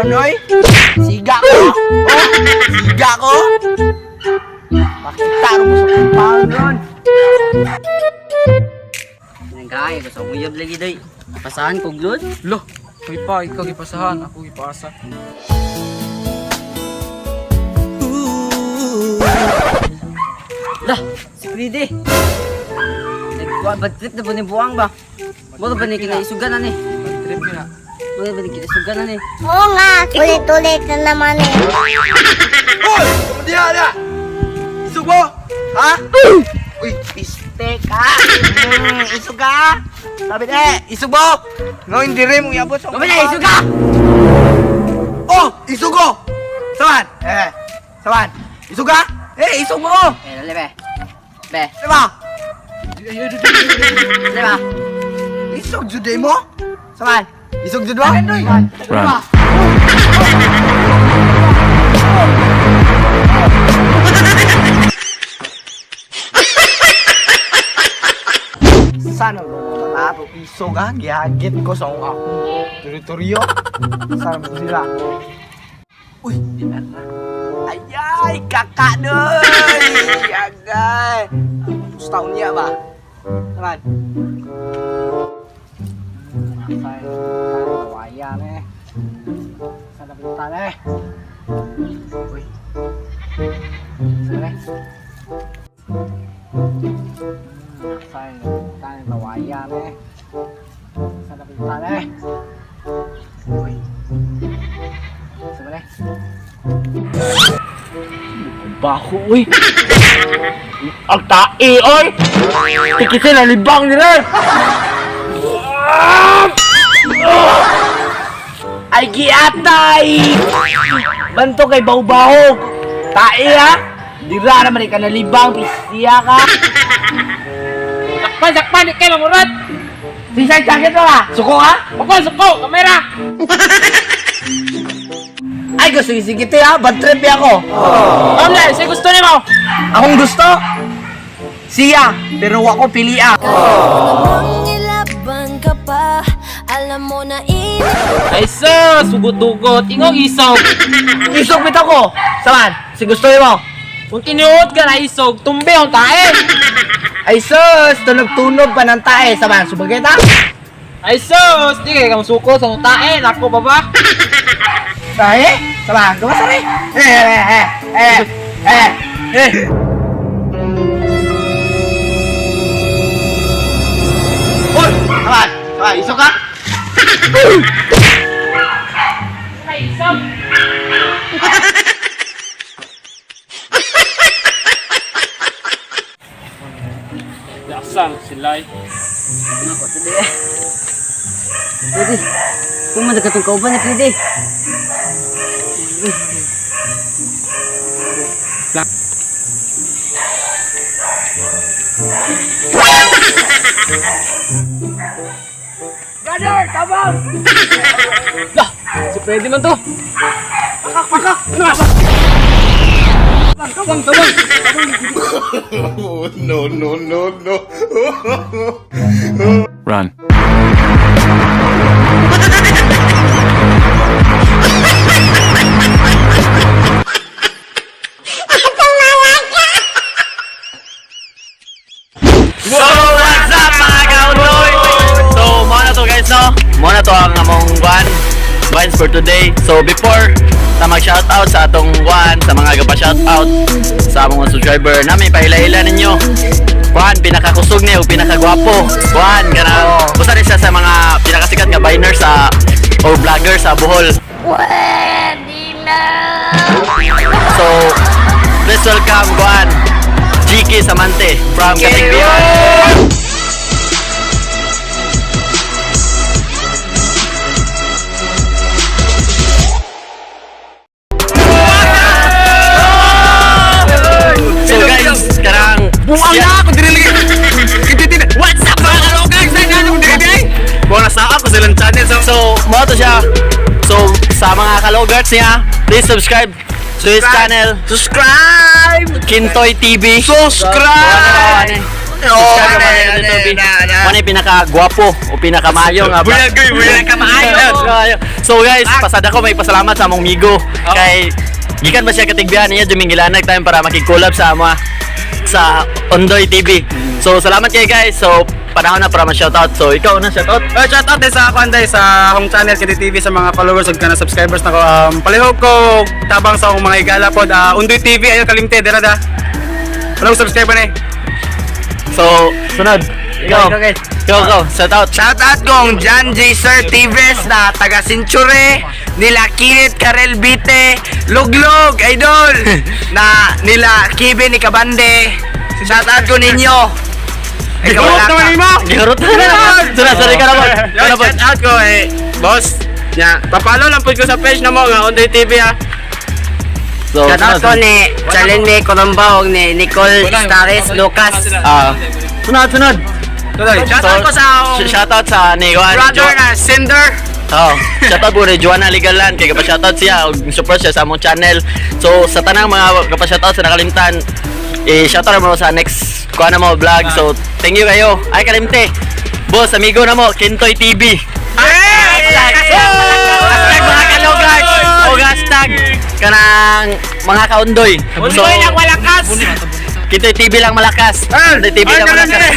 ron, oy. Siga ko. Oh, siga ko. Makita ron mo sa kumpang ron. Kaya gusto mo yun lagi day. Pasahan ko glod. Loh, may pa, ikaw gipasahan, ako gipasa. Lah, si Pride. Nagkuha bad trip na po ni Buang ba? Bago ba ni kinaisugan na ni? Trip na. Bago ba ni kinaisugan na ni? Oo nga, ulit-ulit na naman eh. Hoy! Kumandihan na! Isog mo! Ha? Uy, piste ka! Isog ka! Sabi na isog mo! No, hindi rin mong iabot sa Bago na isuga! Oh! Isog ko! Saman! Saman! Isog ka? Isog mo! Dali be. Be, Diba? dali ba? Isog juday mo? Saman! Isog jud mo? Run! Sana mo tataro isog ha? Gihagit ko sa akong teritoryo. Sana mo sila. Uy! Dinara! Ayay! Kakak doy! Agay! Tapos taon niya ba? Saman! Kawayan eh. Sana pinuntan eh. Uy. Sana eh. Sana kawayan eh. Sana pinuntan eh. Uy. Sana eh. Bako, uy! Ang tae, oy! Tikitin ang libang nila! Ay, giatay! Banto kay baw-baho! Tae, ha? Dira naman ka na libang, pisya ka! Sakpan, di kayo mamurat! Sisay jacket mo, ha? Suko, ha? Suko! Kamera! Ay, gusto sige ha? Bad trip ako! Omle, siya gusto niyo mo! Akong gusto? Siya, pero ako piliya! Namang ilaban ka pa, alam mo na Ay sus, sugot-ugot, ingaw isog! Isog bit ako! Saman, si gusto mo? Kung tinuot ka na isog, tumbi ang tae! Ay sus, tunog-tunog pa ng tae. Saman, subagay ta? Ay sus, di kayo kang suko sa tae, nako ba ba? Tae? Saman, gawa sa rin? Hoy! Saman! Saman, isog ka? Ay isog! Laksan silay. Ako, tuloy eh. Pride. Kung madagat ang kauban ni Pride. Brother, tabang! Lah, si Freddy man to. Pakak! Tabang, tabang. Run. So, what's up mga kauloy? So, muna to guys, no? Muna to ang among wines for today. So, before na mag-shoutout sa atong sa mga gapa-shoutout sa among subscriber namin, paila-ila ninyo. Pinakakusog niya o pinakagwapo. Basta rin siya sa mga pinakasikat nga biner sa or vlogger sa Bohol. So, please welcome GK Samante from Katigbihan. So guys, sekarang buang na ako diri. What's up mga kalokag? Sa ganong diri? Bonus na ako sa ilang channel. So, mo to siya. So, sa mga kalogards niya, please subscribe to his channel. Subscribe! Kintoy TV. Subscribe! Subscribe ka mga Undoy TV. Ano yung pinaka-gwapo o pinaka-maayo nga ba? Pinaka-maayo. So guys, pasada ko may pasalamat sa among migo. Kay gikan ba siya katigbihan niya dumingilanag tayo para makig-collab sa sa Undoy TV. So salamat kayo guys. So panahon na para ma-shoutout. So ikaw na shoutout. Shoutout din sa ako Anday sa akong channel Kidi TV sa mga followers ug kana subscribers nako. Palihog ko tabang sa akong mga igala pod. Undoy TV ayo kalimte dira da. Walang subscriber ni. So sunod. Ikaw. Ikaw. Shoutout. Shoutout kong John J. Sir Tives na taga Century, nila Kirit Karel Bite, Luglog, Idol, na nila Kibe ni Kabande. Shoutout ko ninyo. Ikaw Gurot wala naman ka. nimo. Giharot na naman. Sorry ka naman. Shoutout ko boss. Nya, papalo lang pud ko sa page na mo nga Undoy TV ha. So Shoutout ko ni Charlene Colombo ni Nicole Stares Lucas. Sunod. Shoutout ko sa Shoutout sa ni Juan. brother na Cinder. Shoutout po ni Juana Ligalan kay kapashoutout siya og support siya sa among channel. So sa tanang mga kapashoutout sa nakalimtan, shoutout mo sa next kuha na mo vlog. So thank you kayo. Ay kalimte. Boss, amigo na mo, Kintoy TV. Hashtag mga kalugay. O hashtag kanang mga kaundoy. Undoy lang walakas. Kintoy TV lang malakas. Kintoy TV lang malakas.